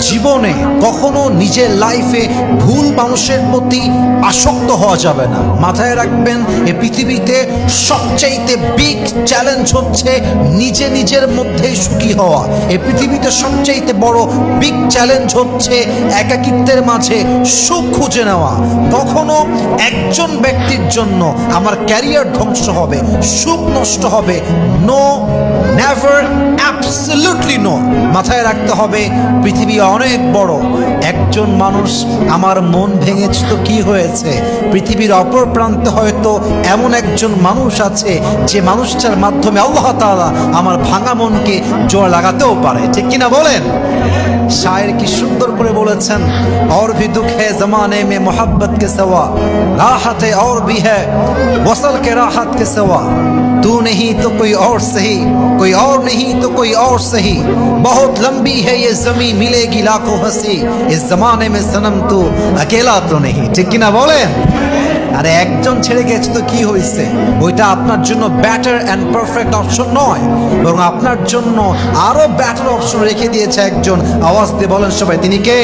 জীবনে কখনো নিজের লাইফে ভুল মানুষের প্রতি আসক্ত হওয়া যাবে না। মাথায় রাখবেন, এই পৃথিবীতে সবচাইতে বিগ চ্যালেঞ্জ হচ্ছে নিজের মধ্যেই সুখী হওয়া। এই পৃথিবীতে সবচাইতে বড় বিগ চ্যালেঞ্জ হচ্ছে একাকিত্বের মাঝে সুখ খুঁজে নেওয়া। কখনো একজন ব্যক্তির জন্য আমার ক্যারিয়ার ধ্বংস হবে, সুখ নষ্ট হবে, নো, নেভার, অ্যাবসলিউটলি নো। মাথায় রাখতে হবে পৃথিবী অনেক বড়। একজন মানুষ আমার মন ভেঙেছে তো কি হয়েছে, পৃথিবীর অপর প্রান্তে হয়তো এমন একজন মানুষ আছে যে মানুষটার মাধ্যমে আল্লাহ তাআলা আমার ভাঙা মনকে জোড়া লাগাতেও পারে। ঠিক কিনা বলেন? शायर की सुंदर করে বলেছেন, और भी दुख है जमाने में मोहब्बत के सिवा, राहत है और भी है वसल के राहत के सिवा, तू नहीं तो कोई और सही, कोई और नहीं तो कोई और सही, बहुत लंबी है ये जमी मिलेगी लाखों हंसी, इस जमाने में सनम तू अकेला तो नहीं। ঠিক কিনা বলেন? আরে একজন ছেড়ে গেছে তো কি হয়েছে, ওইটা আপনার জন্য বেটার অ্যান্ড পারফেক্ট অপশন নয়, বরং আপনার জন্য আরো বেটার অপশন রেখে দিয়েছে একজন। আওয়াজ দিয়ে বলেন সবাই, তিনি কে?